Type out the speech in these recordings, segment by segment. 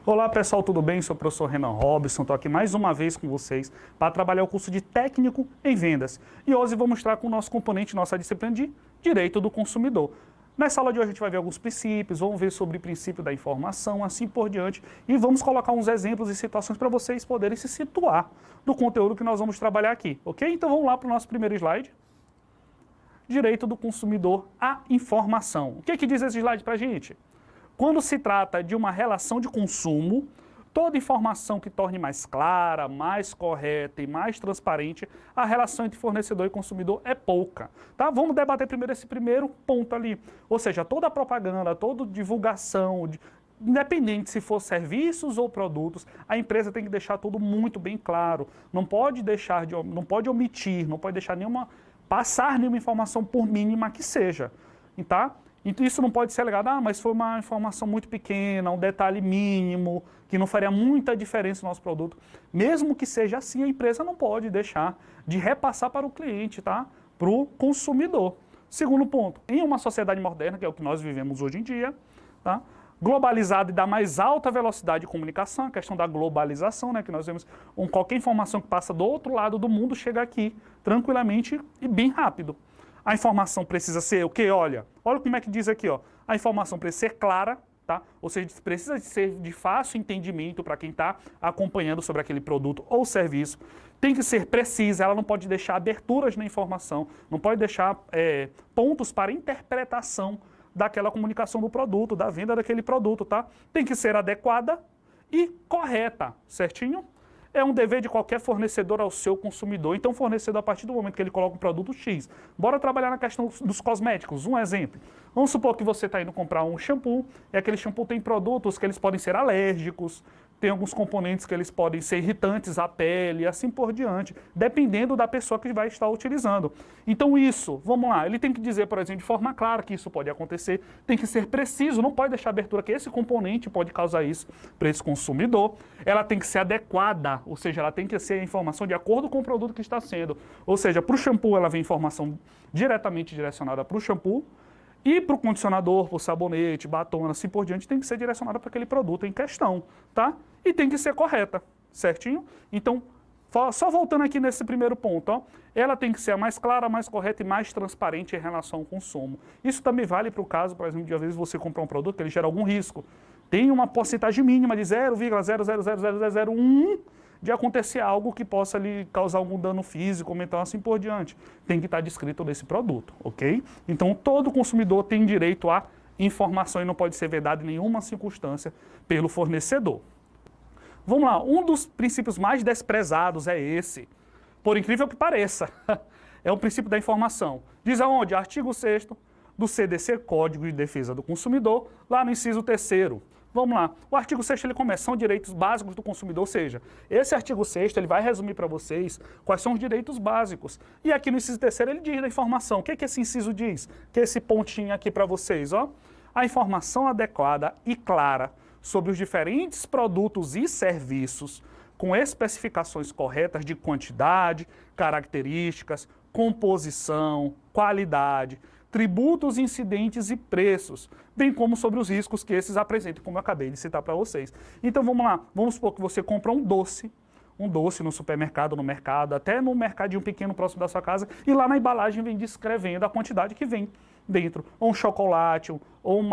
Olá pessoal, tudo bem? Sou o professor Renan Robson, estou aqui mais uma vez com vocês para trabalhar o curso de Técnico em Vendas. E hoje vou mostrar com o nosso componente, nossa disciplina de Direito do Consumidor. Nessa aula de hoje a gente vai ver alguns princípios, vamos ver sobre o princípio da informação, assim por diante, e vamos colocar uns exemplos e situações para vocês poderem se situar no conteúdo que nós vamos trabalhar aqui, ok? Então vamos lá para o nosso primeiro slide. Direito do Consumidor à Informação. O que diz esse slide para a gente? Quando se trata de uma relação de consumo, toda informação que torne mais clara, mais correta e mais transparente, a relação entre fornecedor e consumidor é pouca. Tá? Vamos debater primeiro esse primeiro ponto ali. Ou seja, toda a propaganda, toda divulgação, independente se for serviços ou produtos, a empresa tem que deixar tudo muito bem claro. Não pode omitir, não pode deixar passar nenhuma informação por mínima que seja. Tá? Então isso não pode ser alegado, mas foi uma informação muito pequena, um detalhe mínimo, que não faria muita diferença no nosso produto. Mesmo que seja assim, a empresa não pode deixar de repassar para o cliente, tá? Para o consumidor. Segundo ponto, em uma sociedade moderna, que é o que nós vivemos hoje em dia, tá? Globalizada e da mais alta velocidade de comunicação, a questão da globalização, né? Que nós vemos qualquer informação que passa do outro lado do mundo chega aqui tranquilamente e bem rápido. A informação precisa ser o quê? Olha como é que diz aqui, ó. A informação precisa ser clara, tá? Ou seja, precisa ser de fácil entendimento para quem está acompanhando sobre aquele produto ou serviço. Tem que ser precisa, ela não pode deixar aberturas na informação, não pode deixar pontos para interpretação daquela comunicação do produto, da venda daquele produto, tá? Tem que ser adequada e correta, certinho? É um dever de qualquer fornecedor ao seu consumidor. Então, o fornecedor, a partir do momento que ele coloca um produto X, bora trabalhar na questão dos cosméticos. Um exemplo. Vamos supor que você está indo comprar um shampoo, e aquele shampoo tem produtos que eles podem ser alérgicos, tem alguns componentes que eles podem ser irritantes à pele, e assim por diante, dependendo da pessoa que vai estar utilizando. Então isso, vamos lá, ele tem que dizer, por exemplo, de forma clara que isso pode acontecer, tem que ser preciso, não pode deixar abertura que esse componente pode causar isso para esse consumidor. Ela tem que ser adequada, ou seja, ela tem que ser a informação de acordo com o produto que está sendo. Ou seja, para o shampoo ela vem informação diretamente direcionada para o shampoo, e para o condicionador, para o sabonete, batom, assim por diante, tem que ser direcionada para aquele produto em questão, tá? E tem que ser correta, certinho? Então, só voltando aqui nesse primeiro ponto, ó, ela tem que ser a mais clara, mais correta e mais transparente em relação ao consumo. Isso também vale para o caso, por exemplo, de às vezes você comprar um produto que ele gera algum risco. Tem uma porcentagem mínima de 0,000001 de acontecer algo que possa lhe causar algum dano físico, mental, assim por diante. Tem que estar descrito nesse produto, ok? Então, todo consumidor tem direito à informação e não pode ser vedado em nenhuma circunstância pelo fornecedor. Vamos lá, um dos princípios mais desprezados é esse, por incrível que pareça, é o princípio da informação. Diz aonde? Artigo 6º do CDC, Código de Defesa do Consumidor, lá no inciso 3º. Vamos lá, o artigo 6º ele começa, são direitos básicos do consumidor, ou seja, esse artigo 6º ele vai resumir para vocês quais são os direitos básicos. E aqui no inciso 3º ele diz da informação. O que esse inciso diz? Que esse pontinho aqui para vocês, ó. A informação adequada e clara sobre os diferentes produtos e serviços com especificações corretas de quantidade, características, composição, qualidade, tributos, incidentes e preços, bem como sobre os riscos que esses apresentam, como eu acabei de citar para vocês. Então vamos lá, vamos supor que você compra um doce no supermercado, no mercado, até no mercadinho pequeno próximo da sua casa, e lá na embalagem vem descrevendo a quantidade que vem dentro, ou um chocolate, ou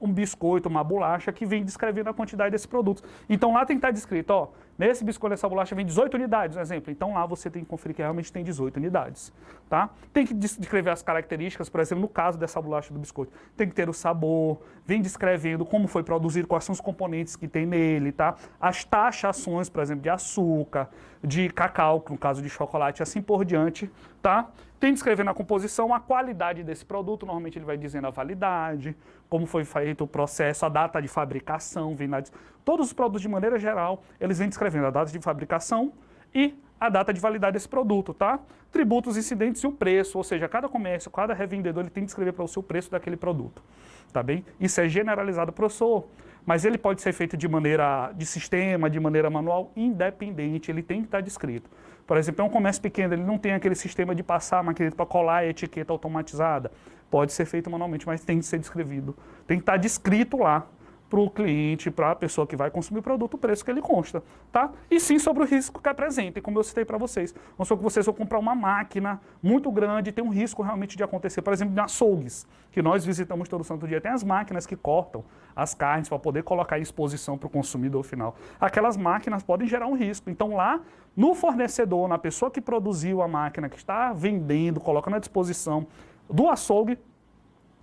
um biscoito, uma bolacha, que vem descrevendo a quantidade desses produtos. Então lá tem que estar descrito, ó, nesse biscoito, nessa bolacha vem 18 unidades, um exemplo. Então lá você tem que conferir que realmente tem 18 unidades, tá? Tem que descrever as características, por exemplo, no caso dessa bolacha do biscoito, tem que ter o sabor, vem descrevendo como foi produzido, quais são os componentes que tem nele, tá? As taxações, por exemplo, de açúcar, de cacau, no caso de chocolate, assim por diante, tá? Tem descrevendo a composição, a qualidade desse produto, normalmente ele vai dizendo a validade, como foi feito o processo, a data de fabricação, todos os produtos de maneira geral, eles vêm descrevendo a data de fabricação e a data de validade desse produto, tá? Tributos, incidentes e o preço, ou seja, cada comércio, cada revendedor, ele tem que descrever para você o preço daquele produto, tá bem? Isso é generalizado, professor, mas ele pode ser feito de maneira de sistema, de maneira manual, independente, ele tem que estar descrito. Por exemplo, é um comércio pequeno, ele não tem aquele sistema de passar a maquineta para colar a etiqueta automatizada. Pode ser feito manualmente, mas tem que ser descrevido. Tem que estar descrito lá para o cliente, para a pessoa que vai consumir o produto, o preço que ele consta, tá? E sim sobre o risco que apresenta, e como eu citei para vocês. Vamos supor que vocês vão comprar uma máquina muito grande, tem um risco realmente de acontecer, por exemplo, de açougues, que nós visitamos todo santo dia. Tem as máquinas que cortam as carnes para poder colocar em exposição para o consumidor final. Aquelas máquinas podem gerar um risco. Então lá, no fornecedor, na pessoa que produziu a máquina, que está vendendo, colocando à disposição do açougue,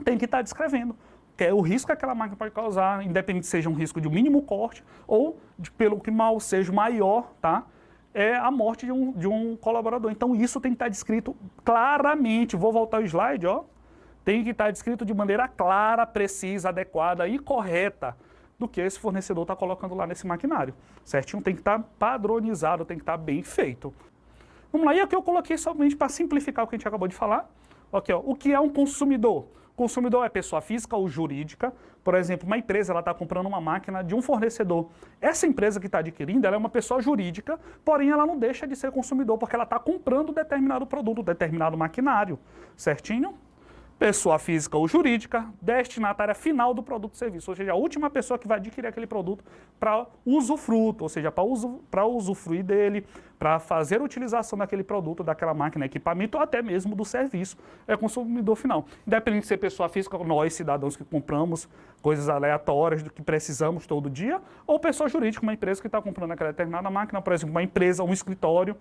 tem que estar descrevendo. Que é o risco que aquela máquina pode causar, independente seja um risco de um mínimo corte ou, pelo que mal seja maior, tá? É a morte de um colaborador. Então isso tem que estar descrito claramente. Vou voltar ao slide, ó. Tem que estar descrito de maneira clara, precisa, adequada e correta do que esse fornecedor está colocando lá nesse maquinário. Certinho? Tem que estar padronizado, tem que estar bem feito. Vamos lá, e aqui eu coloquei somente para simplificar o que a gente acabou de falar. Aqui, ó, o que é um consumidor? Consumidor é pessoa física ou jurídica. Por exemplo, uma empresa está comprando uma máquina de um fornecedor. Essa empresa que está adquirindo, ela é uma pessoa jurídica, porém ela não deixa de ser consumidor, porque ela está comprando determinado produto, determinado maquinário. Certinho? Pessoa física ou jurídica, destinatária final do produto ou serviço, ou seja, a última pessoa que vai adquirir aquele produto para usufruto, ou seja, para usufruir dele, para fazer a utilização daquele produto, daquela máquina, equipamento, ou até mesmo do serviço, é consumidor final. Independente de ser pessoa física, nós cidadãos que compramos coisas aleatórias do que precisamos todo dia, ou pessoa jurídica, uma empresa que está comprando aquela determinada máquina, por exemplo, uma empresa, um escritório,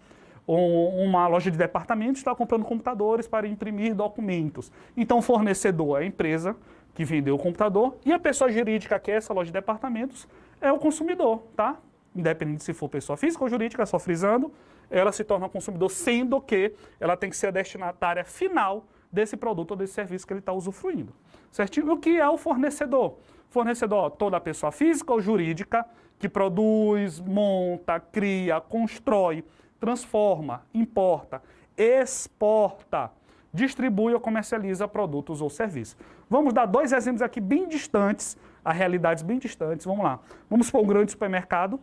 uma loja de departamentos está comprando computadores para imprimir documentos. Então, o fornecedor é a empresa que vendeu o computador e a pessoa jurídica, que é essa loja de departamentos, é o consumidor, tá? Independente se for pessoa física ou jurídica, só frisando, ela se torna consumidor, sendo que ela tem que ser a destinatária final desse produto ou desse serviço que ele está usufruindo. Certinho? O que é o fornecedor? Fornecedor, toda pessoa física ou jurídica que produz, monta, cria, constrói, transforma, importa, exporta, distribui ou comercializa produtos ou serviços. Vamos dar dois exemplos aqui bem distantes, a realidades bem distantes. Vamos lá. Vamos supor um grande supermercado,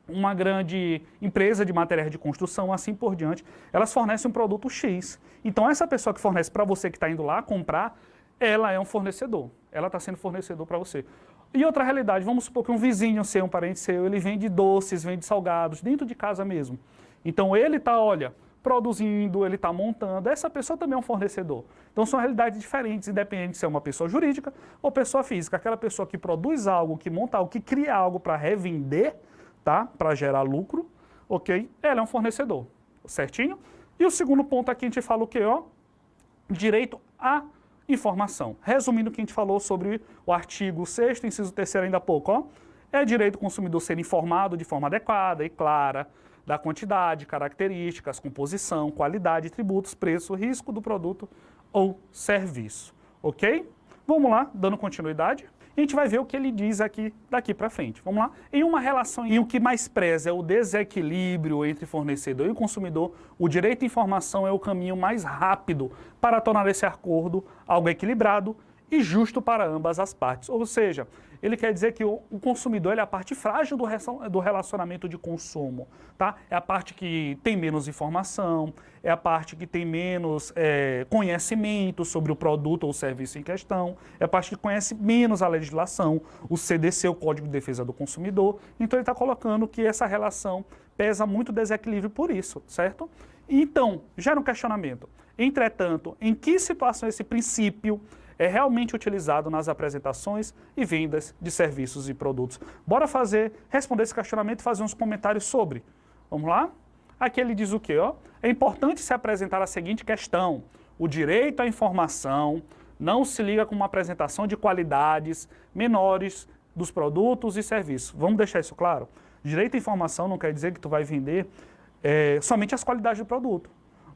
uma grande empresa de materiais de construção, assim por diante. Elas fornecem um produto X. Então essa pessoa que fornece para você que está indo lá comprar, ela é um fornecedor. Ela está sendo fornecedor para você. E outra realidade, vamos supor que um vizinho seu, um parente seu, ele vende doces, vende salgados, dentro de casa mesmo. Então ele está, olha, produzindo, ele está montando, essa pessoa também é um fornecedor. Então são realidades diferentes, independente de ser uma pessoa jurídica ou pessoa física. Aquela pessoa que produz algo, que monta algo, que cria algo para revender, tá? Para gerar lucro, ok? Ela é um fornecedor, certinho? E o segundo ponto aqui a gente fala o quê, ó? Direito à informação. Resumindo o que a gente falou sobre o artigo 6º, inciso 3º ainda há pouco, ó. É direito do consumidor ser informado de forma adequada e clara da quantidade, características, composição, qualidade, tributos, preço, risco do produto ou serviço. Ok? Vamos lá, dando continuidade. E a gente vai ver o que ele diz aqui daqui para frente. Vamos lá? Em uma relação em que mais preza é o desequilíbrio entre fornecedor e consumidor, o direito à informação é o caminho mais rápido para tornar esse acordo algo equilibrado e justo para ambas as partes. Ou seja, ele quer dizer que o consumidor é a parte frágil do relacionamento de consumo, tá? É a parte que tem menos informação, é a parte que tem menos conhecimento sobre o produto ou serviço em questão, é a parte que conhece menos a legislação, o CDC, o Código de Defesa do Consumidor. Então ele está colocando que essa relação pesa muito desequilíbrio por isso, certo? Então, gera um questionamento. Entretanto, em que situação esse princípio é realmente utilizado nas apresentações e vendas de serviços e produtos? Bora responder esse questionamento e fazer uns comentários sobre. Vamos lá? Aqui ele diz o quê? Ó? É importante se apresentar a seguinte questão: o direito à informação não se liga com uma apresentação de qualidades menores dos produtos e serviços. Vamos deixar isso claro? Direito à informação não quer dizer que tu vai vender somente as qualidades do produto.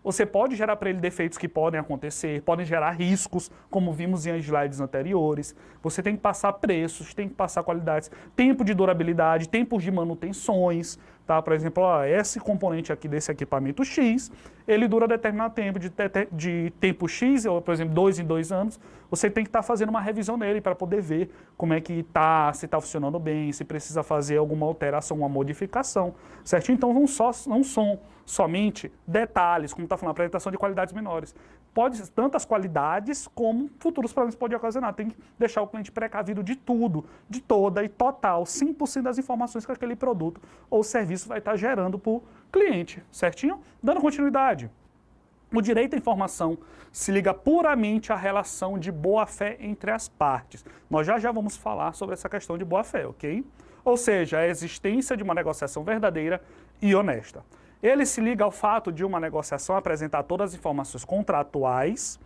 Você pode gerar para ele defeitos que podem acontecer, podem gerar riscos, como vimos em slides anteriores. Você tem que passar preços, tem que passar qualidades, tempo de durabilidade, tempos de manutenções, Tá? Por exemplo, ó, esse componente aqui desse equipamento X, ele dura determinado tempo, de tempo X, ou, por exemplo, 2 em 2 anos, você tem que estar fazendo uma revisão nele para poder ver como é que está, se está funcionando bem, se precisa fazer alguma alteração, uma modificação, certinho? Então não são somente detalhes, como está falando, apresentação de qualidades menores. Pode tantas qualidades como futuros problemas podem ocasionar. Tem que deixar o cliente precavido de tudo, de toda e total, 100% das informações que aquele produto ou serviço vai estar gerando para o cliente, certinho? Dando continuidade. O direito à informação se liga puramente à relação de boa-fé entre as partes. Nós já vamos falar sobre essa questão de boa-fé, ok? Ou seja, a existência de uma negociação verdadeira e honesta. Ele se liga ao fato de uma negociação apresentar todas as informações contratuais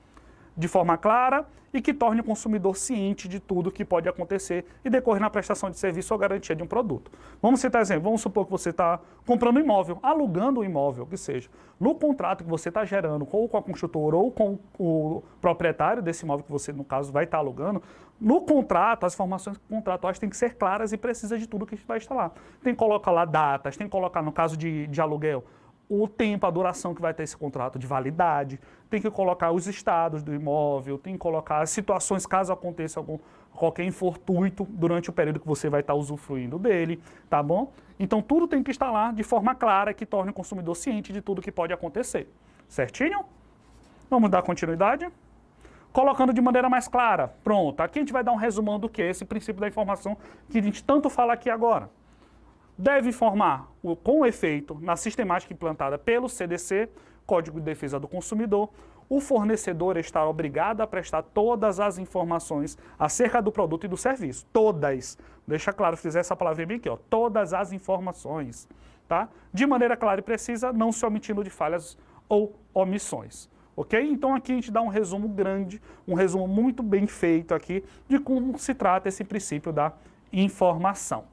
de forma clara e que torne o consumidor ciente de tudo que pode acontecer e decorrer na prestação de serviço ou garantia de um produto. Vamos citar exemplo, vamos supor que você está comprando um imóvel, alugando um imóvel, que seja. No contrato que você está gerando, ou com a construtora ou com o proprietário desse imóvel que você, no caso, vai estar alugando, no contrato, as informações contratuais têm que ser claras e precisas de tudo que vai estar lá. Tem que colocar lá datas, tem que colocar, no caso de aluguel, o tempo, a duração que vai ter esse contrato de validade, tem que colocar os estados do imóvel, tem que colocar as situações caso aconteça qualquer infortúnio durante o período que você vai estar usufruindo dele, tá bom? Então tudo tem que estar lá de forma clara que torne o consumidor ciente de tudo que pode acontecer, certinho? Vamos dar continuidade? Colocando de maneira mais clara, pronto, aqui a gente vai dar um resumão do que é esse princípio da informação que a gente tanto fala aqui agora. Deve informar com efeito na sistemática implantada pelo CDC, Código de Defesa do Consumidor, o fornecedor está obrigado a prestar todas as informações acerca do produto e do serviço. Todas. Deixa claro, fizer essa palavrinha bem aqui, ó. Todas as informações, tá? De maneira clara e precisa, não se omitindo de falhas ou omissões. Ok? Então aqui a gente dá um resumo grande, um resumo muito bem feito aqui de como se trata esse princípio da informação.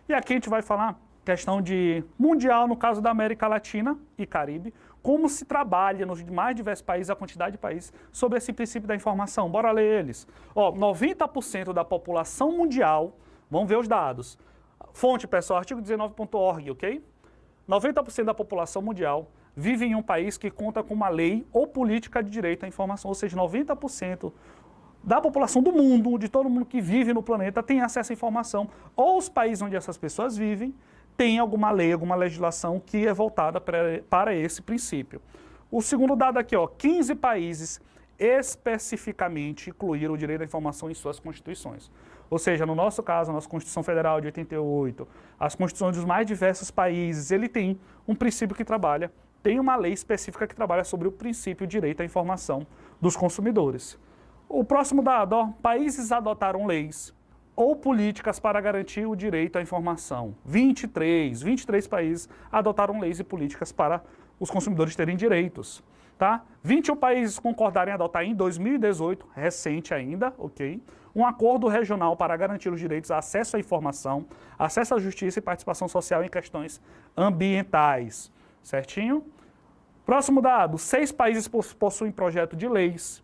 E aqui a gente vai falar questão de mundial, no caso da América Latina e Caribe, como se trabalha nos mais diversos países, a quantidade de países, sobre esse princípio da informação. Bora ler eles. Ó, 90% da população mundial, vamos ver os dados. Fonte, pessoal, artigo 19.org, ok? 90% da população mundial vive em um país que conta com uma lei ou política de direito à informação, ou seja, 90% da população do mundo, de todo mundo que vive no planeta, tem acesso à informação, ou os países onde essas pessoas vivem, tem alguma lei, alguma legislação que é voltada para esse princípio. O segundo dado aqui, ó, 15 países especificamente incluíram o direito à informação em suas constituições. Ou seja, no nosso caso, a nossa Constituição Federal de 88, as constituições dos mais diversos países, ele tem um princípio que trabalha, tem uma lei específica que trabalha sobre o princípio direito à informação dos consumidores. O próximo dado, ó, países adotaram leis ou políticas para garantir o direito à informação. 23 países adotaram leis e políticas para os consumidores terem direitos. Tá? 21 países concordaram em adotar em 2018, recente ainda, ok? Um acordo regional para garantir os direitos a acesso à informação, acesso à justiça e participação social em questões ambientais. Certinho? Próximo dado, 6 países possuem projeto de leis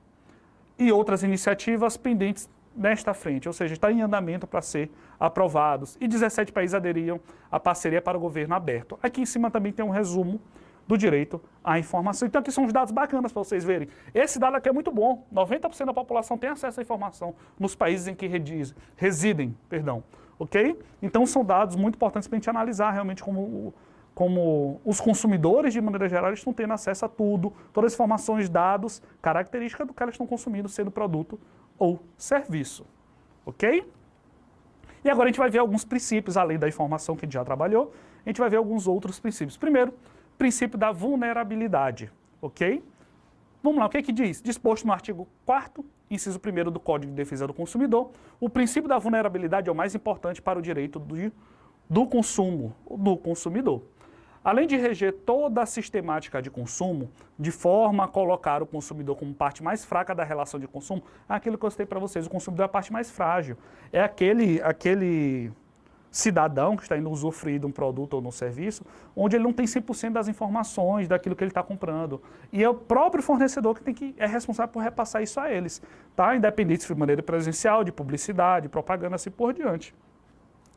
e outras iniciativas pendentes nesta frente, ou seja, está em andamento para ser aprovados. E 17 países aderiram à parceria para o governo aberto. Aqui em cima também tem um resumo do direito à informação. Então aqui são os dados bacanas para vocês verem. Esse dado aqui é muito bom. 90% da população tem acesso à informação nos países em que residem. Ok? Então são dados muito importantes para a gente analisar realmente como os consumidores, de maneira geral, estão tendo acesso a tudo, todas as informações, dados, características do que elas estão consumindo, sendo produto ou serviço. Ok? E agora a gente vai ver alguns princípios, além da informação que a gente já trabalhou, a gente vai ver alguns outros princípios. Primeiro, princípio da vulnerabilidade. Ok? Vamos lá, o que é que diz? Disposto no artigo 4º, inciso 1º do Código de Defesa do Consumidor, o princípio da vulnerabilidade é o mais importante para o direito do consumo do consumidor. Além de reger toda a sistemática de consumo, de forma a colocar o consumidor como parte mais fraca da relação de consumo, aquilo que eu citei para vocês, o consumidor é a parte mais frágil. É aquele cidadão que está indo usufruir de um produto ou de um serviço, onde ele não tem 100% das informações daquilo que ele está comprando. E é o próprio fornecedor que é responsável por repassar isso a eles, tá? Independente se de maneira presencial, de publicidade, propaganda, assim por diante.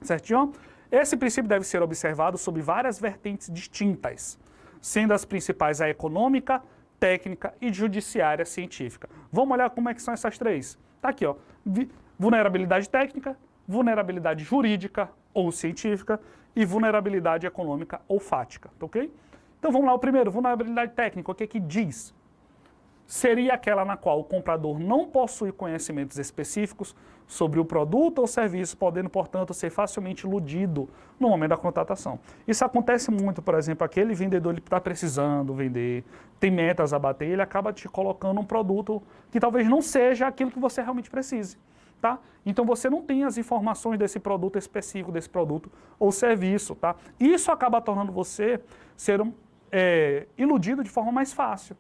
Certinho? Esse princípio deve ser observado sob várias vertentes distintas, sendo as principais a econômica, técnica e judiciária científica. Vamos olhar como é que são essas três. Tá aqui, ó. Vulnerabilidade técnica, vulnerabilidade jurídica ou científica e vulnerabilidade econômica ou fática, tá ok? Então vamos lá, o primeiro, vulnerabilidade técnica, o que que diz? Seria aquela na qual o comprador não possui conhecimentos específicos sobre o produto ou serviço, podendo, portanto, ser facilmente iludido no momento da contratação. Isso acontece muito, por exemplo, aquele vendedor está precisando vender, tem metas a bater, ele acaba te colocando um produto que talvez não seja aquilo que você realmente precise. Tá? Então você não tem as informações desse produto específico, desse produto ou serviço. Tá? Isso acaba tornando você ser iludido de forma mais fácil.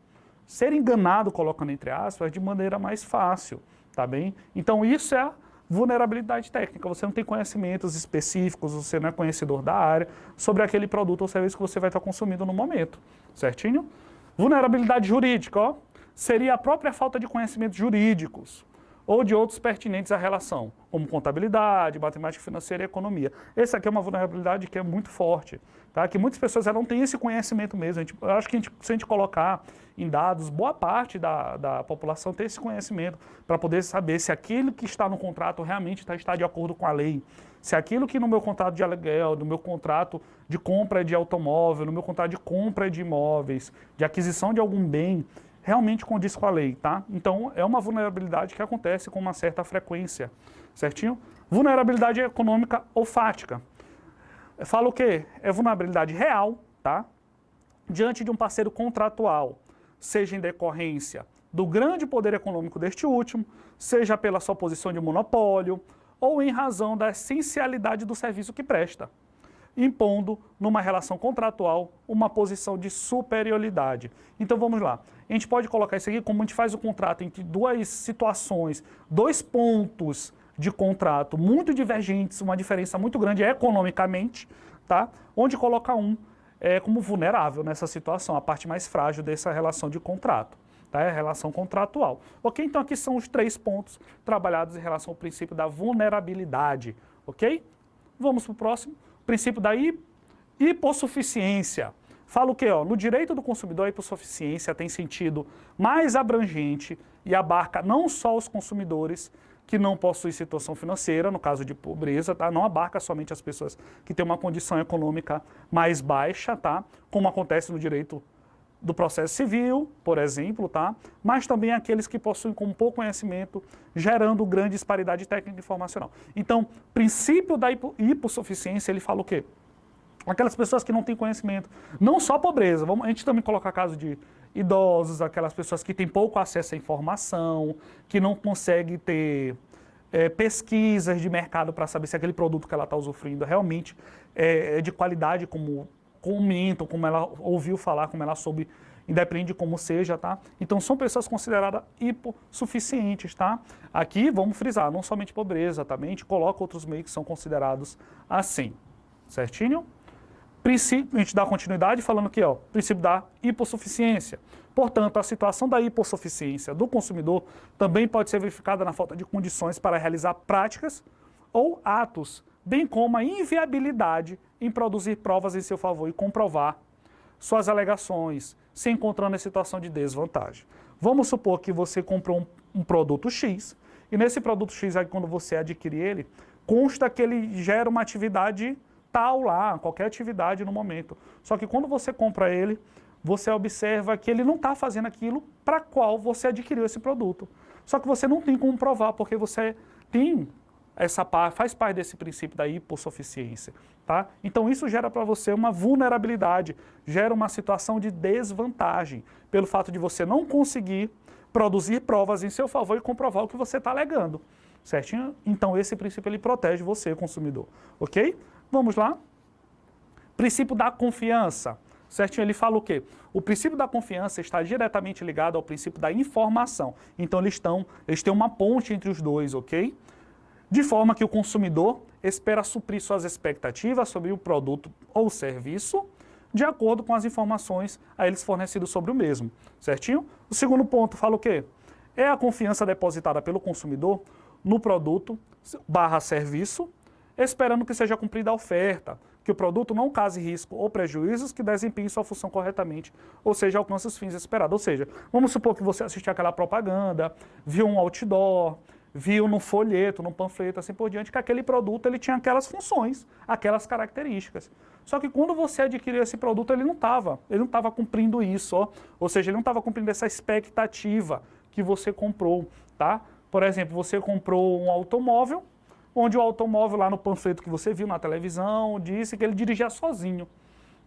Ser enganado, colocando entre aspas, de maneira mais fácil, tá bem? Então isso é a vulnerabilidade técnica, você não tem conhecimentos específicos, você não é conhecedor da área sobre aquele produto ou serviço que você vai estar consumindo no momento, certinho? Vulnerabilidade jurídica, ó, seria a própria falta de conhecimentos jurídicos ou de outros pertinentes à relação, como contabilidade, matemática financeira e economia. Essa aqui é uma vulnerabilidade que é muito forte, tá? Que muitas pessoas não têm esse conhecimento mesmo. Eu acho que se a gente colocar em dados, boa parte da população tem esse conhecimento para poder saber se aquilo que está no contrato realmente está de acordo com a lei, se aquilo que no meu contrato de aluguel, no meu contrato de compra de automóvel, no meu contrato de compra de imóveis, de aquisição de algum bem, realmente condiz com a lei, tá? Então, é uma vulnerabilidade que acontece com uma certa frequência, certinho? Vulnerabilidade econômica ou fática. Fala o quê? É vulnerabilidade real, tá? Diante de um parceiro contratual, seja em decorrência do grande poder econômico deste último, seja pela sua posição de monopólio, ou em razão da essencialidade do serviço que presta, impondo, numa relação contratual, uma posição de superioridade. Então vamos lá. A gente pode colocar isso aqui como a gente faz o contrato entre duas situações, dois pontos de contrato muito divergentes, uma diferença muito grande economicamente, tá? Onde coloca um como vulnerável nessa situação, a parte mais frágil dessa relação de contrato. Tá? É a relação contratual. Ok? Então aqui são os 3 pontos trabalhados em relação ao princípio da vulnerabilidade. Ok? Vamos para o próximo. Princípio da hipossuficiência. Fala o quê? Ó? No direito do consumidor, a hipossuficiência tem sentido mais abrangente e abarca não só os consumidores que não possuem situação financeira, no caso de pobreza, tá? Não abarca somente as pessoas que têm uma condição econômica mais baixa, tá? Como acontece no direito do processo civil, por exemplo, tá? Mas também aqueles que possuem com pouco conhecimento, gerando grande disparidade técnica e informacional. Então, princípio da hipossuficiência, ele fala o quê? Aquelas pessoas que não têm conhecimento, não só pobreza, a gente também coloca caso de idosos, aquelas pessoas que têm pouco acesso à informação, que não conseguem ter pesquisas de mercado para saber se aquele produto que ela está usufruindo realmente é de qualidade, como comentam, como ela ouviu falar, como ela soube, independente de como seja, tá? Então são pessoas consideradas hipossuficientes, tá? Aqui vamos frisar, não somente pobreza, também a gente coloca outros meios que são considerados assim, certinho? Princípio, a gente dá continuidade falando aqui, ó, princípio da hipossuficiência. Portanto, a situação da hipossuficiência do consumidor também pode ser verificada na falta de condições para realizar práticas ou atos, bem como a inviabilidade em produzir provas em seu favor e comprovar suas alegações, se encontrando em situação de desvantagem. Vamos supor que você comprou um produto X, e nesse produto X, aí, quando você adquire ele, consta que ele gera uma atividade tal lá, qualquer atividade no momento. Só que quando você compra ele, você observa que ele não está fazendo aquilo para qual você adquiriu esse produto. Só que você não tem como provar, porque você tem faz parte desse princípio da hipossuficiência, tá? Então isso gera para você uma vulnerabilidade, gera uma situação de desvantagem, pelo fato de você não conseguir produzir provas em seu favor e comprovar o que você está alegando, certinho? Então esse princípio ele protege você, consumidor, ok? Vamos lá? Princípio da confiança, certinho? Ele fala o quê? O princípio da confiança está diretamente ligado ao princípio da informação. Então eles têm uma ponte entre os dois, ok? De forma que o consumidor espera suprir suas expectativas sobre o produto ou serviço de acordo com as informações a eles fornecidas sobre o mesmo, certinho? O segundo ponto fala o quê? É a confiança depositada pelo consumidor no produto / serviço esperando que seja cumprida a oferta, que o produto não cause risco ou prejuízos, que desempenhe sua função corretamente, ou seja, alcance os fins esperados. Ou seja, vamos supor que você assistiu aquela propaganda, viu um outdoor, viu no folheto, no panfleto, assim por diante, que aquele produto ele tinha aquelas funções, aquelas características. Só que quando você adquiriu esse produto, ele não estava cumprindo isso, ó. Ou seja, ele não estava cumprindo essa expectativa que você comprou, tá? Por exemplo, você comprou um automóvel, onde o automóvel lá no panfleto que você viu na televisão, disse que ele dirigia sozinho.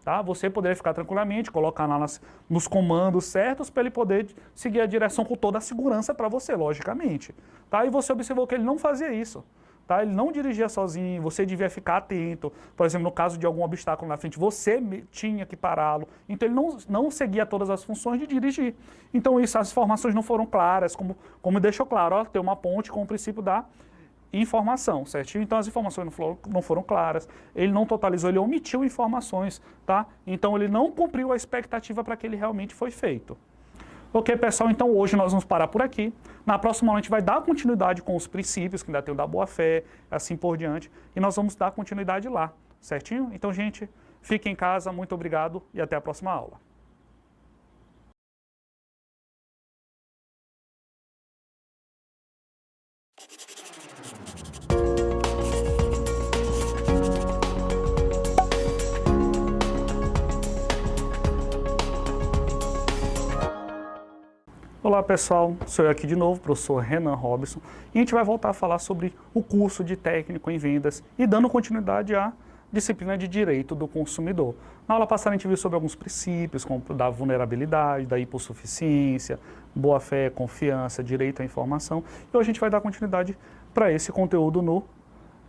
Tá? Você poderia ficar tranquilamente, colocar lá nos comandos certos para ele poder seguir a direção com toda a segurança para você, logicamente. Tá? E você observou que ele não fazia isso. Tá? Ele não dirigia sozinho, você devia ficar atento. Por exemplo, no caso de algum obstáculo na frente, você tinha que pará-lo. Então ele não seguia todas as funções de dirigir. Então as informações não foram claras, como deixou claro, ó, tem uma ponte com o princípio da informação, certinho? Então as informações não foram claras, ele não totalizou, ele omitiu informações, tá? Então ele não cumpriu a expectativa para que ele realmente foi feito. Ok, pessoal, então hoje nós vamos parar por aqui. Na próxima aula a gente vai dar continuidade com os princípios, que ainda tem o da boa-fé, assim por diante, e nós vamos dar continuidade lá, certinho? Então, gente, fiquem em casa, muito obrigado e até a próxima aula. Olá pessoal, sou eu aqui de novo, professor Renan Robson, e a gente vai voltar a falar sobre o curso de técnico em vendas e dando continuidade à disciplina de direito do consumidor. Na aula passada a gente viu sobre alguns princípios, como da vulnerabilidade, da hipossuficiência, boa-fé, confiança, direito à informação, e hoje a gente vai dar continuidade para esse conteúdo no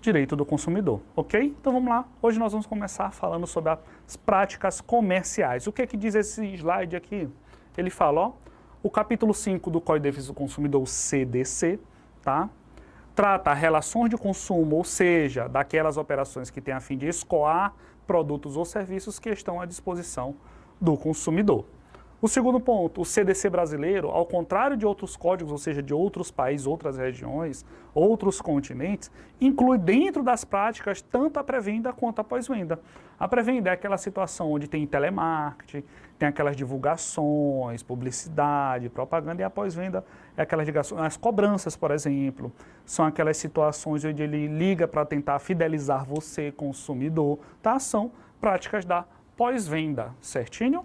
direito do consumidor, ok? Então vamos lá, hoje nós vamos começar falando sobre as práticas comerciais. O que é que diz esse slide aqui? Ele fala, ó, o capítulo 5 do Código de Defesa do Consumidor, o CDC, tá? Trata relações de consumo, ou seja, daquelas operações que têm a fim de escoar produtos ou serviços que estão à disposição do consumidor. O segundo ponto, o CDC brasileiro, ao contrário de outros códigos, ou seja, de outros países, outras regiões, outros continentes, inclui dentro das práticas tanto a pré-venda quanto a pós-venda. A pré-venda é aquela situação onde tem telemarketing, tem aquelas divulgações, publicidade, propaganda, e a pós-venda é aquelas ligações, as cobranças, por exemplo, são aquelas situações onde ele liga para tentar fidelizar você, consumidor, tá? São práticas da pós-venda, certinho?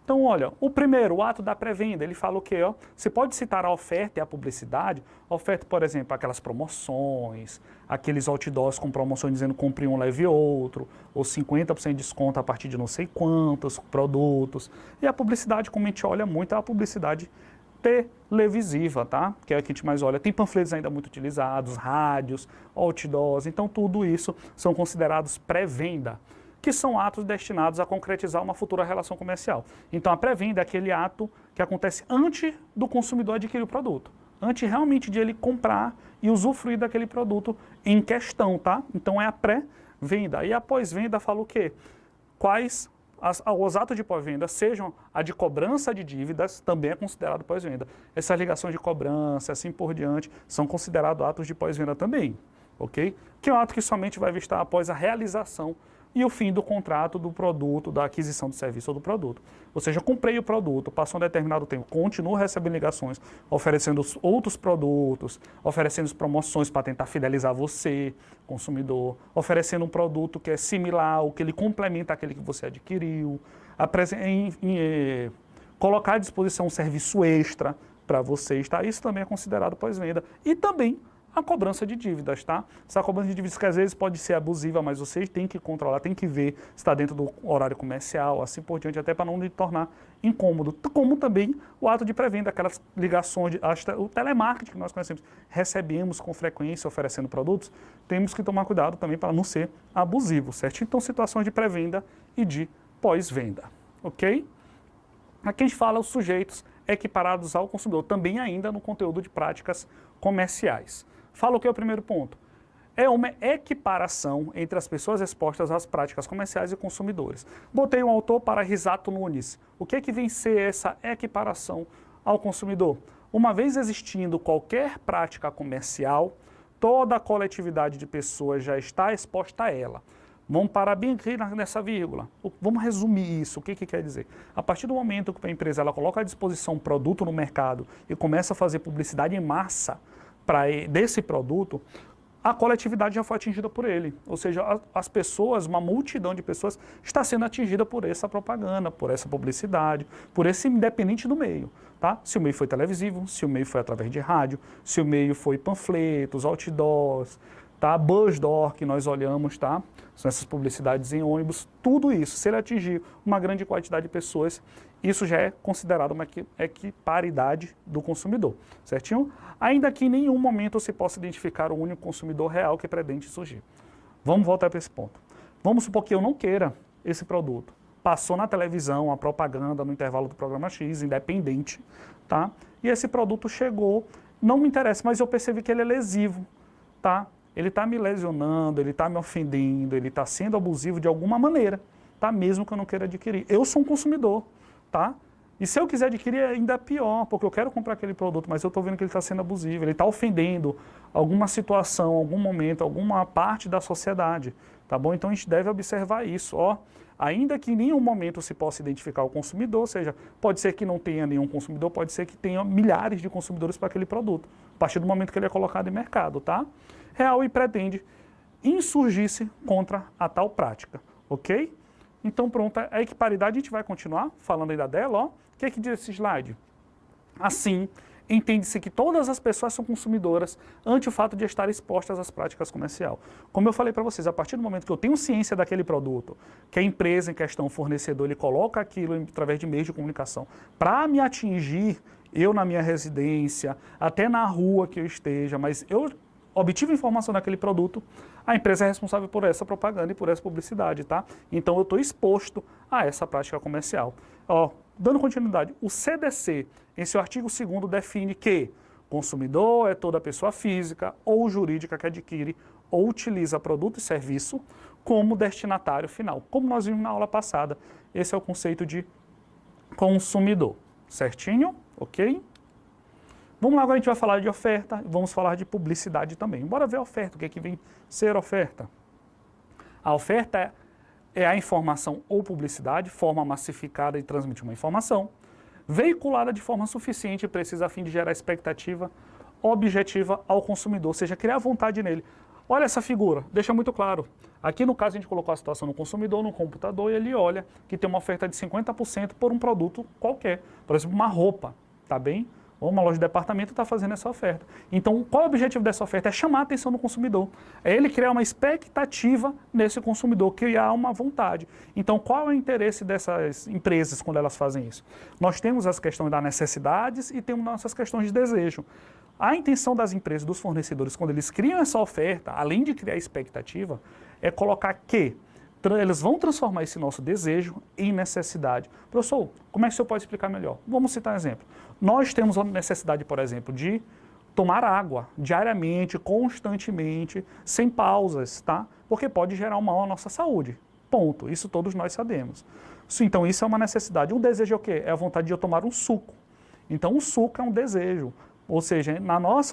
Então, olha, o primeiro, o ato da pré-venda, ele fala o quê? Ó? Você pode citar a oferta e a publicidade. A oferta, por exemplo, aquelas promoções, aqueles outdoors com promoções dizendo compre um, leve outro, ou 50% de desconto a partir de não sei quantos produtos. E a publicidade, como a gente olha muito, é a publicidade televisiva, tá? Que é a que a gente mais olha. Tem panfletos ainda muito utilizados, rádios, outdoors, então tudo isso são considerados pré-venda, que são atos destinados a concretizar uma futura relação comercial. Então a pré-venda é aquele ato que acontece antes do consumidor adquirir o produto, antes realmente de ele comprar e usufruir daquele produto em questão, tá? Então é a pré-venda. E a pós-venda fala o quê? Quais os atos de pós-venda, sejam a de cobrança de dívidas, também é considerado pós-venda. Essas ligações de cobrança, assim por diante, são considerados atos de pós-venda também, ok? Que é um ato que somente vai vistar após a realização e o fim do contrato do produto, da aquisição do serviço ou do produto. Ou seja, comprei o produto, passou um determinado tempo, continuo recebendo ligações, oferecendo outros produtos, oferecendo promoções para tentar fidelizar você, consumidor, oferecendo um produto que é similar, ou que ele complementa aquele que você adquiriu, colocar à disposição um serviço extra para vocês, tá? Isso também é considerado pós-venda. E também a cobrança de dívidas, tá? Essa cobrança de dívidas que às vezes pode ser abusiva, mas vocês têm que controlar, têm que ver se está dentro do horário comercial, assim por diante, até para não lhe tornar incômodo. Como também o ato de pré-venda, aquelas ligações, o telemarketing que nós conhecemos, recebemos com frequência oferecendo produtos, temos que tomar cuidado também para não ser abusivo, certo? Então, situações de pré-venda e de pós-venda, ok? Aqui a gente fala os sujeitos equiparados ao consumidor, também ainda no conteúdo de práticas comerciais. Fala o que é o primeiro ponto? É uma equiparação entre as pessoas expostas às práticas comerciais e consumidores. Botei um autor para Risato Nunes. O que é que vem ser essa equiparação ao consumidor? Uma vez existindo qualquer prática comercial, toda a coletividade de pessoas já está exposta a ela. Vamos parar bem aqui nessa vírgula. Vamos resumir isso. O que quer dizer? A partir do momento que a empresa ela coloca à disposição um produto no mercado e começa a fazer publicidade em massa desse produto, a coletividade já foi atingida por ele. Ou seja, as pessoas, uma multidão de pessoas está sendo atingida por essa propaganda, por essa publicidade, por esse independente do meio. Tá? Se o meio foi televisivo, se o meio foi através de rádio, se o meio foi panfletos, outdoors, tá? Buzzdoor que nós olhamos, tá? São essas publicidades em ônibus, tudo isso, se ele atingir uma grande quantidade de pessoas, isso já é considerado uma equiparidade do consumidor, certinho? Ainda que em nenhum momento se possa identificar o único consumidor real que pretende surgir. Vamos voltar para esse ponto. Vamos supor que eu não queira esse produto. Passou na televisão a propaganda no intervalo do programa X, independente, tá? E esse produto chegou, não me interessa, mas eu percebi que ele é lesivo, tá? Ele está me lesionando, ele está me ofendendo, ele está sendo abusivo de alguma maneira, tá? Mesmo que eu não queira adquirir. Eu sou um consumidor, tá? E se eu quiser adquirir, é ainda pior, porque eu quero comprar aquele produto, mas eu estou vendo que ele está sendo abusivo, ele está ofendendo alguma situação, algum momento, alguma parte da sociedade, tá bom? Então a gente deve observar isso, ó. Ainda que em nenhum momento se possa identificar o consumidor, ou seja, pode ser que não tenha nenhum consumidor, pode ser que tenha milhares de consumidores para aquele produto, a partir do momento que ele é colocado em mercado, tá? Real e pretende insurgir-se contra a tal prática, ok? Então pronto, a equiparidade a gente vai continuar falando ainda dela, ó. O que é que diz esse slide? Assim, entende-se que todas as pessoas são consumidoras ante o fato de estar expostas às práticas comerciais. Como eu falei para vocês, a partir do momento que eu tenho ciência daquele produto, que a empresa em questão, o fornecedor, ele coloca aquilo através de meios de comunicação para me atingir, eu na minha residência, até na rua que eu esteja, mas eu obtive informação daquele produto, a empresa é responsável por essa propaganda e por essa publicidade, tá? Então eu estou exposto a essa prática comercial. Ó, dando continuidade, o CDC, em seu artigo 2º, define que consumidor é toda pessoa física ou jurídica que adquire ou utiliza produto e serviço como destinatário final. Como nós vimos na aula passada, esse é o conceito de consumidor, certinho? Ok? Vamos lá, agora a gente vai falar de oferta, vamos falar de publicidade também. Bora ver a oferta, o que é que vem ser oferta? A oferta é a informação ou publicidade, forma massificada de transmitir uma informação, veiculada de forma suficiente e precisa a fim de gerar expectativa objetiva ao consumidor, ou seja, criar vontade nele. Olha essa figura, deixa muito claro. Aqui no caso a gente colocou a situação no consumidor, no computador, e ele olha que tem uma oferta de 50% por um produto qualquer, por exemplo, uma roupa, tá bem? Ou uma loja de departamento está fazendo essa oferta. Então, qual é o objetivo dessa oferta? É chamar a atenção do consumidor. É ele criar uma expectativa nesse consumidor, criar uma vontade. Então, qual é o interesse dessas empresas quando elas fazem isso? Nós temos as questões das necessidades e temos nossas questões de desejo. A intenção das empresas, dos fornecedores, quando eles criam essa oferta, além de criar expectativa, é colocar que eles vão transformar esse nosso desejo em necessidade. Professor, como é que o senhor pode explicar melhor? Vamos citar um exemplo. Nós temos a necessidade, por exemplo, de tomar água diariamente, constantemente, sem pausas, tá? Porque pode gerar um mal à nossa saúde. Ponto. Isso todos nós sabemos. Então isso é uma necessidade. O desejo é o quê? É a vontade de eu tomar um suco. Então o suco é um desejo. Ou seja,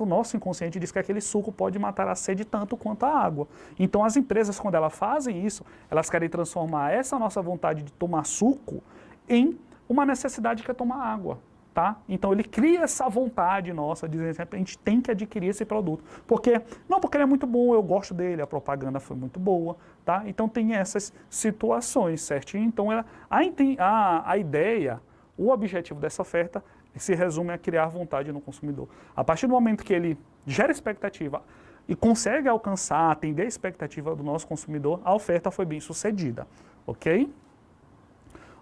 o nosso inconsciente diz que aquele suco pode matar a sede tanto quanto a água. Então as empresas, quando elas fazem isso, elas querem transformar essa nossa vontade de tomar suco em uma necessidade que é tomar água. Tá? Então ele cria essa vontade nossa, dizendo que a gente tem que adquirir esse produto. Não porque ele é muito bom, eu gosto dele, a propaganda foi muito boa. Tá? Então tem essas situações, certinho? Então a ideia, o objetivo dessa oferta se resume a criar vontade no consumidor. A partir do momento que ele gera expectativa e consegue alcançar, atender a expectativa do nosso consumidor, a oferta foi bem sucedida, ok?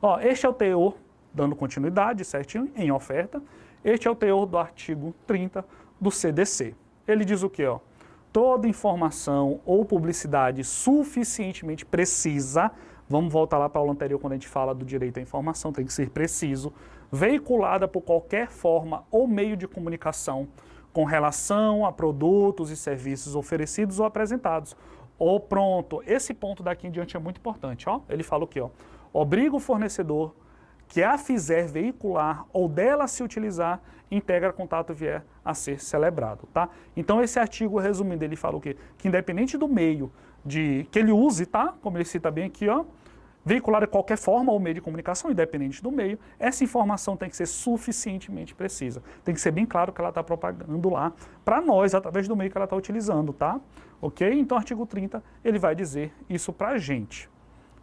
Ó, este é o teor, dando continuidade, certinho, em oferta. Este é o teor do artigo 30 do CDC. Ele diz o quê? Ó? Toda informação ou publicidade suficientemente precisa, vamos voltar lá para a aula anterior quando a gente fala do direito à informação, tem que ser preciso, veiculada por qualquer forma ou meio de comunicação com relação a produtos e serviços oferecidos ou apresentados. Ou pronto, esse ponto daqui em diante é muito importante. Ó. Ele fala o quê? Ó? Obriga o fornecedor que a fizer veicular ou dela se utilizar, integra contato vier a ser celebrado, tá? Então esse artigo, resumindo, ele fala o quê? Que independente do meio que ele use, tá? Como ele cita bem aqui, ó, veicular de qualquer forma ou meio de comunicação, independente do meio, essa informação tem que ser suficientemente precisa. Tem que ser bem claro que ela está propagando lá para nós, através do meio que ela está utilizando, tá? Ok? Então, artigo 30, ele vai dizer isso para a gente,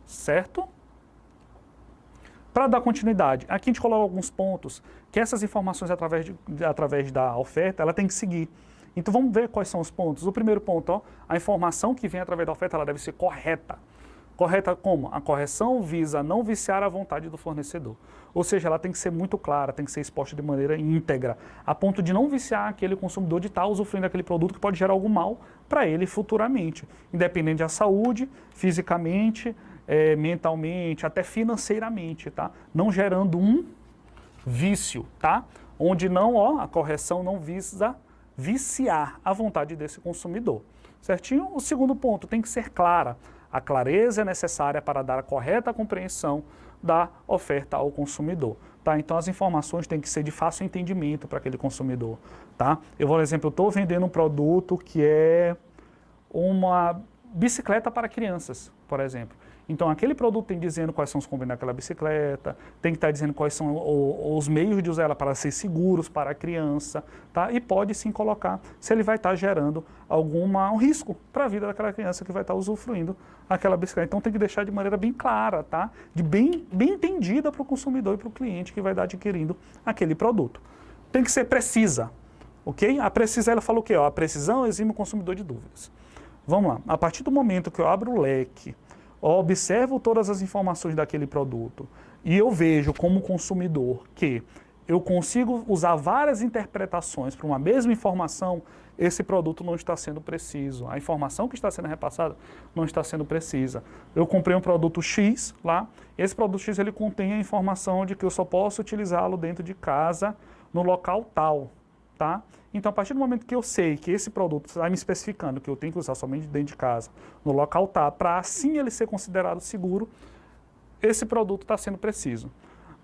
certo? Para dar continuidade, aqui a gente coloca alguns pontos que essas informações através da oferta, ela tem que seguir. Então vamos ver quais são os pontos. O primeiro ponto, ó, a informação que vem através da oferta, ela deve ser correta. Correta como? A correção visa não viciar a vontade do fornecedor. Ou seja, ela tem que ser muito clara, tem que ser exposta de maneira íntegra, a ponto de não viciar aquele consumidor de estar usufruindo daquele produto que pode gerar algum mal para ele futuramente, independente da saúde, fisicamente, mentalmente, até financeiramente, tá? Não gerando um vício, tá? Onde não, ó, a correção não visa viciar a vontade desse consumidor, certinho? O segundo ponto, tem que ser clara. A clareza é necessária para dar a correta compreensão da oferta ao consumidor, tá? Então as informações têm que ser de fácil entendimento para aquele consumidor, tá? Eu vou, por exemplo, eu estou vendendo um produto que é uma bicicleta para crianças, por exemplo. Então, aquele produto tem dizendo quais são os componentes daquela bicicleta, tem que estar dizendo quais são os meios de usar ela para ser seguros para a criança, tá? E pode sim colocar se ele vai estar gerando um risco para a vida daquela criança que vai estar usufruindo aquela bicicleta. Então, tem que deixar de maneira bem clara, tá? Bem entendida para o consumidor e para o cliente que vai estar adquirindo aquele produto. Tem que ser precisa, ok? A precisa, ela fala o quê? A precisão exime o consumidor de dúvidas. Vamos lá, a partir do momento que eu abro o leque, observo todas as informações daquele produto e eu vejo como consumidor que eu consigo usar várias interpretações para uma mesma informação, esse produto não está sendo preciso. A informação que está sendo repassada não está sendo precisa. Eu comprei um produto X lá, esse produto X ele contém a informação de que eu só posso utilizá-lo dentro de casa, no local tal, tá? Então, a partir do momento que eu sei que esse produto está me especificando que eu tenho que usar somente dentro de casa, no local tá, para assim ele ser considerado seguro, esse produto está sendo preciso.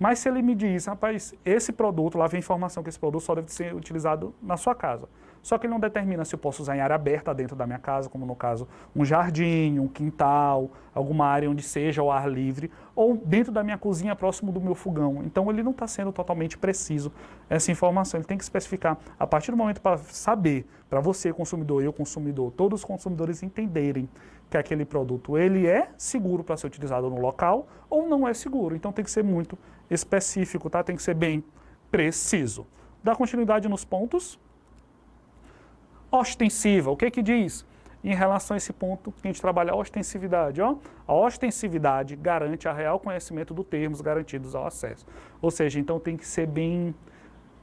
Mas se ele me diz, rapaz, esse produto, lá vem a informação que esse produto só deve ser utilizado na sua casa. Só que ele não determina se eu posso usar em área aberta dentro da minha casa, como no caso um jardim, um quintal, alguma área onde seja ao ar livre, ou dentro da minha cozinha, próximo do meu fogão. Então ele não está sendo totalmente preciso essa informação. Ele tem que especificar, a partir do momento para saber, para você consumidor e eu consumidor, todos os consumidores entenderem que aquele produto ele é seguro para ser utilizado no local ou não é seguro. Então tem que ser muito específico, tá? Tem que ser bem preciso. Dá continuidade nos pontos. Ostensiva, o que que diz? Em relação a esse ponto, que a gente trabalha a ostensividade, ó. A ostensividade garante a real conhecimento dos termos garantidos ao acesso. Ou seja, então tem que ser bem...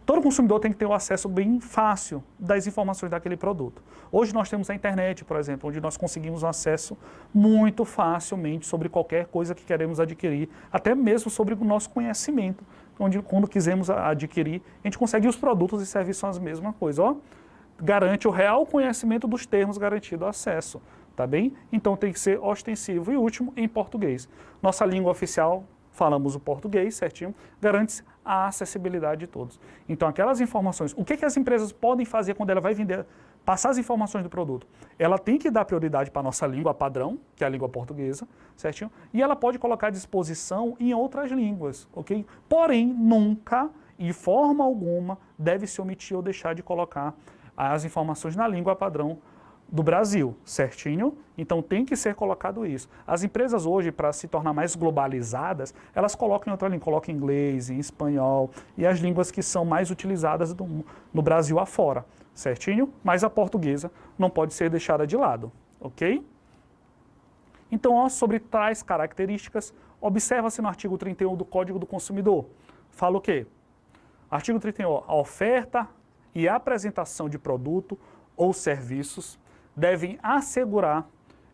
Todo consumidor tem que ter o acesso bem fácil das informações daquele produto. Hoje nós temos a internet, por exemplo, onde nós conseguimos um acesso muito facilmente sobre qualquer coisa que queremos adquirir, até mesmo sobre o nosso conhecimento, onde quando quisermos adquirir, a gente consegue os produtos e serviços são as mesmas coisas, ó. Garante o real conhecimento dos termos garantido ao acesso, tá bem? Então tem que ser ostensivo. E último, em português. Nossa língua oficial, falamos o português, certinho, garante a acessibilidade de todos. Então aquelas informações, o que as empresas podem fazer quando ela vai vender, passar as informações do produto? Ela tem que dar prioridade para a nossa língua padrão, que é a língua portuguesa, certinho? E ela pode colocar à disposição em outras línguas, ok? Porém, nunca, de forma alguma, deve se omitir ou deixar de colocar as informações na língua padrão do Brasil, certinho? Então tem que ser colocado isso. As empresas hoje, para se tornar mais globalizadas, elas colocam em outra língua, colocam em inglês, em espanhol, e as línguas que são mais utilizadas no Brasil afora, certinho? Mas a portuguesa não pode ser deixada de lado, ok? Então, ó, sobre tais características, observa-se no artigo 31 do Código do Consumidor. Fala o quê? Artigo 31, a oferta e a apresentação de produto ou serviços devem assegurar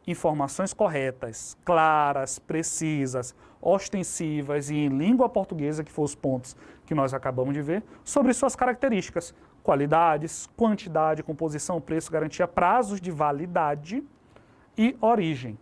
informações corretas, claras, precisas, ostensivas e em língua portuguesa, que foram os pontos que nós acabamos de ver, sobre suas características, qualidades, quantidade, composição, preço, garantia, prazos de validade e origem.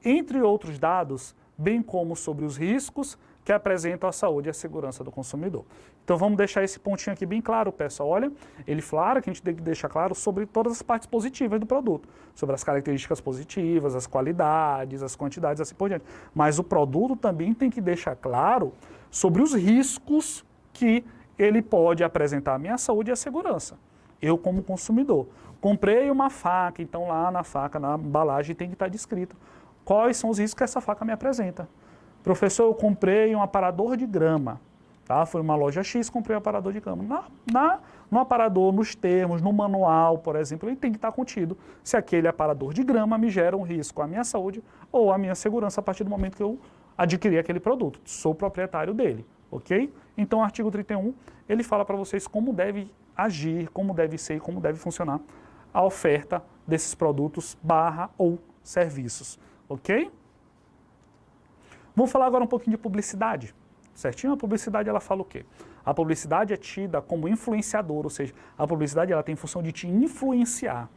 Entre outros dados, bem como sobre os riscos que apresentam a saúde e a segurança do consumidor. Então vamos deixar esse pontinho aqui bem claro, pessoal. Olha, ele fala que a gente tem que deixar claro sobre todas as partes positivas do produto, sobre as características positivas, as qualidades, as quantidades, assim por diante. Mas o produto também tem que deixar claro sobre os riscos que ele pode apresentar à minha saúde e à segurança. Eu como consumidor. Comprei uma faca, então lá na faca, na embalagem, tem que estar descrito quais são os riscos que essa faca me apresenta. Professor, eu comprei um aparador de grama, tá? Foi uma loja X, comprei um aparador de grama. No aparador, nos termos, no manual, por exemplo, ele tem que estar contido se aquele aparador de grama me gera um risco à minha saúde ou à minha segurança a partir do momento que eu adquiri aquele produto. Sou proprietário dele, ok? Então, o artigo 31, ele fala para vocês como deve agir, como deve ser e como deve funcionar a oferta desses produtos ou serviços, ok? Vamos falar agora um pouquinho de publicidade, certinho? A publicidade, ela fala o quê? A publicidade é tida como influenciadora, ou seja, a publicidade ela tem função de te influenciar,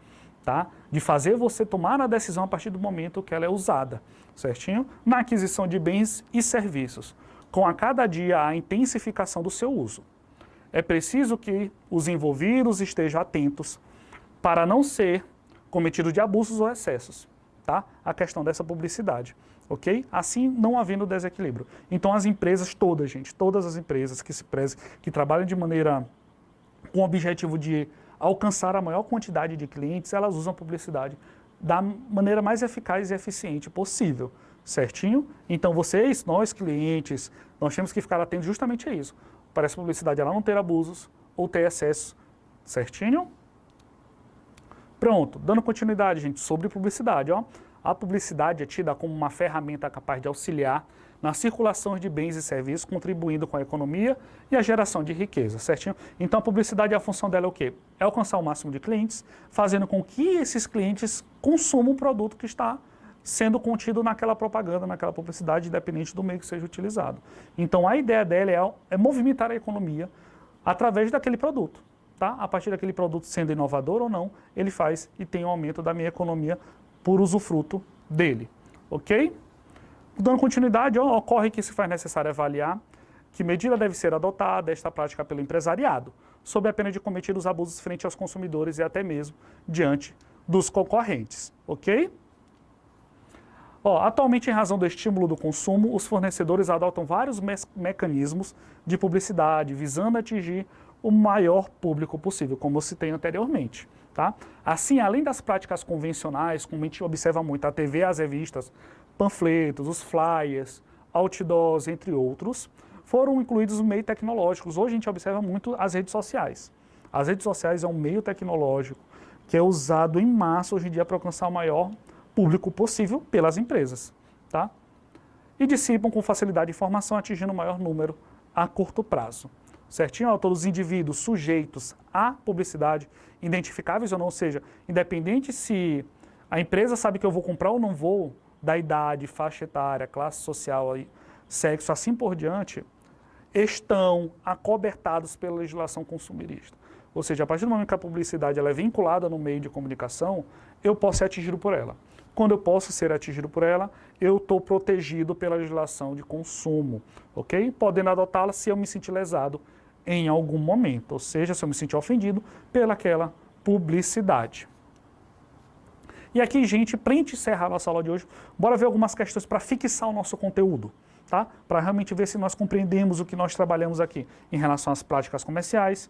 tá? De fazer você tomar a decisão a partir do momento que ela é usada, certinho? Na aquisição de bens e serviços, com a cada dia a intensificação do seu uso. É preciso que os envolvidos estejam atentos para não ser cometido de abusos ou excessos, tá? A questão dessa publicidade. Ok? Assim, não havendo desequilíbrio. Então, as empresas todas, gente, todas as empresas que trabalham de maneira com o objetivo de alcançar a maior quantidade de clientes, elas usam a publicidade da maneira mais eficaz e eficiente possível, certinho? Então, nós clientes, nós temos que ficar atentos justamente a isso, para essa publicidade ela não ter abusos ou ter excesso, certinho? Pronto, dando continuidade, gente, sobre publicidade, ó. A publicidade é tida como uma ferramenta capaz de auxiliar na circulação de bens e serviços, contribuindo com a economia e a geração de riqueza, certinho? Então a publicidade, a função dela é o quê? É alcançar o máximo de clientes, fazendo com que esses clientes consumam o produto que está sendo contido naquela propaganda, naquela publicidade, independente do meio que seja utilizado. Então a ideia dela é movimentar a economia através daquele produto, tá? A partir daquele produto sendo inovador ou não, ele faz e tem um aumento da minha economia por usufruto dele, ok? Dando continuidade, ocorre que se faz necessário avaliar que medida deve ser adotada esta prática pelo empresariado, sob a pena de cometer os abusos frente aos consumidores e até mesmo diante dos concorrentes, ok? Atualmente, em razão do estímulo do consumo, os fornecedores adotam vários mecanismos de publicidade, visando atingir o maior público possível, como eu citei anteriormente. Tá? Assim, além das práticas convencionais, como a gente observa muito, a TV, as revistas, panfletos, os flyers, outdoors, entre outros, foram incluídos os meios tecnológicos. Hoje a gente observa muito as redes sociais. As redes sociais é um meio tecnológico que é usado em massa hoje em dia para alcançar o maior público possível pelas empresas. Tá? E dissipam com facilidade informação, atingindo o maior número a curto prazo. Certinho? Todos os indivíduos sujeitos à publicidade, identificáveis ou não, ou seja, independente se a empresa sabe que eu vou comprar ou não vou, da idade, faixa etária, classe social, sexo, assim por diante, estão acobertados pela legislação consumerista. Ou seja, a partir do momento que a publicidade ela é vinculada no meio de comunicação, eu posso ser atingido por ela. Quando eu posso ser atingido por ela, eu estou protegido pela legislação de consumo, ok? Podendo adotá-la se eu me sentir lesado em algum momento, ou seja, se eu me sentir ofendido pelaquela publicidade. E aqui, gente, para a gente encerrar a nossa aula de hoje, bora ver algumas questões para fixar o nosso conteúdo, tá? Para realmente ver se nós compreendemos o que nós trabalhamos aqui em relação às práticas comerciais,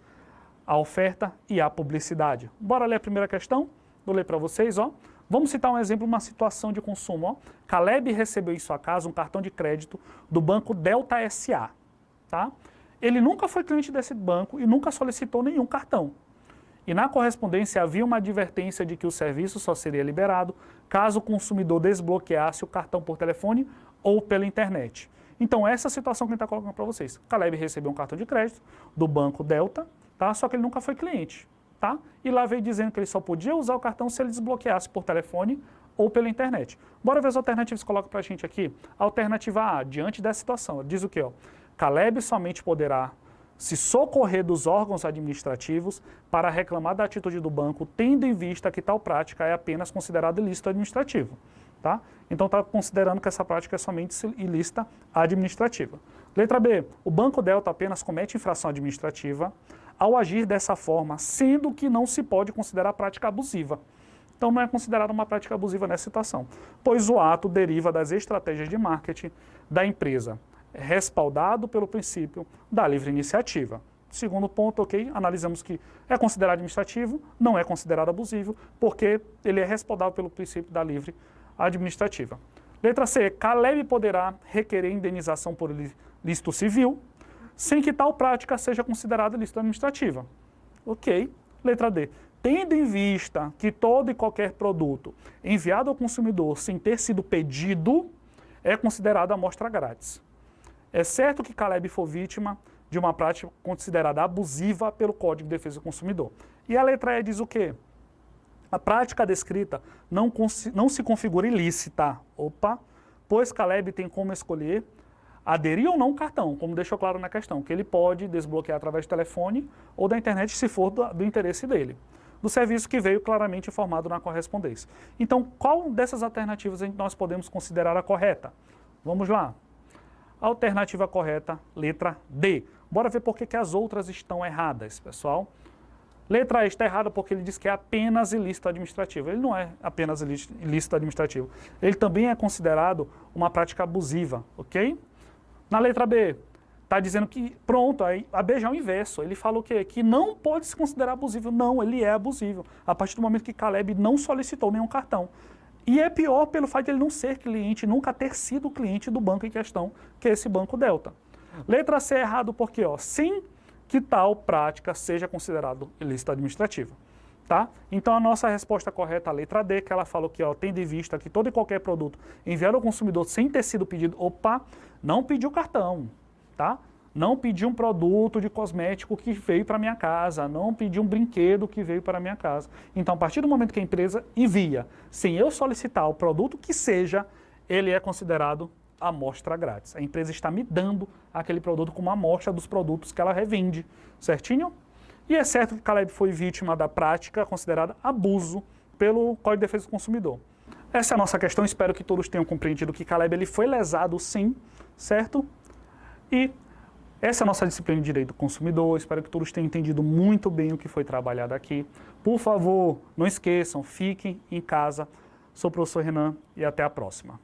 à oferta e à publicidade. Bora ler a primeira questão? Vou ler para vocês, ó. Vamos citar um exemplo, uma situação de consumo. Ó. Caleb recebeu em sua casa um cartão de crédito do banco Delta SA. Tá? Ele nunca foi cliente desse banco e nunca solicitou nenhum cartão. E na correspondência havia uma advertência de que o serviço só seria liberado caso o consumidor desbloqueasse o cartão por telefone ou pela internet. Então essa é a situação que a gente está colocando para vocês. Caleb recebeu um cartão de crédito do banco Delta, tá? Só que ele nunca foi cliente. Tá? E lá veio dizendo que ele só podia usar o cartão se ele desbloqueasse por telefone ou pela internet. Bora ver as alternativas que coloca para a gente aqui. Alternativa A, diante dessa situação, diz o quê? Caleb somente poderá se socorrer dos órgãos administrativos para reclamar da atitude do banco, tendo em vista que tal prática é apenas considerada ilícito administrativo. Tá? Então está considerando que essa prática é somente ilícita administrativa. Letra B, o Banco Delta apenas comete infração administrativa ao agir dessa forma, sendo que não se pode considerar prática abusiva. Então não é considerada uma prática abusiva nessa situação, pois o ato deriva das estratégias de marketing da empresa, respaldado pelo princípio da livre iniciativa. Segundo ponto, ok, analisamos que é considerado administrativo, não é considerado abusivo, porque ele é respaldado pelo princípio da livre administrativa. Letra C, Caleb poderá requerer indenização por ilícito civil, sem que tal prática seja considerada ilícito administrativa. Ok. Letra D, tendo em vista que todo e qualquer produto enviado ao consumidor sem ter sido pedido é considerado amostra grátis. É certo que Caleb for vítima de uma prática considerada abusiva pelo Código de Defesa do Consumidor. E a letra E diz o quê? A prática descrita não se configura ilícita, pois Caleb tem como escolher aderir ou não ao cartão, como deixou claro na questão, que ele pode desbloquear através do telefone ou da internet se for do interesse dele, do serviço que veio claramente informado na correspondência. Então, qual dessas alternativas nós podemos considerar a correta? Vamos lá. Alternativa correta, letra D. Bora ver por que as outras estão erradas, pessoal. Letra E está errada porque ele diz que é apenas ilícito administrativo. Ele não é apenas ilícito administrativo. Ele também é considerado uma prática abusiva, ok? Na letra B, está dizendo que, pronto, aí a B já é o inverso. Ele fala o quê? Que não pode se considerar abusivo. Não, ele é abusivo. A partir do momento que Caleb não solicitou nenhum cartão. E é pior pelo fato de ele não ser cliente, nunca ter sido cliente do banco em questão, que é esse Banco Delta. Letra C é errado porque, sem que tal prática seja considerado ilícito administrativo. Tá? Então a nossa resposta correta é a letra D, que ela falou que, tendo em vista que todo e qualquer produto enviado ao consumidor sem ter sido pedido, não pediu cartão, tá? Não pediu um produto de cosmético que veio para minha casa, não pediu um brinquedo que veio para minha casa. Então, a partir do momento que a empresa envia, sem eu solicitar o produto que seja, ele é considerado amostra grátis. A empresa está me dando aquele produto como amostra dos produtos que ela revende, certinho? E é certo que Caleb foi vítima da prática considerada abuso pelo Código de Defesa do Consumidor. Essa é a nossa questão, espero que todos tenham compreendido que Caleb ele foi lesado sim, certo? E essa é a nossa disciplina de Direito do Consumidor, espero que todos tenham entendido muito bem o que foi trabalhado aqui. Por favor, não esqueçam, fiquem em casa. Sou o professor Renan e até a próxima.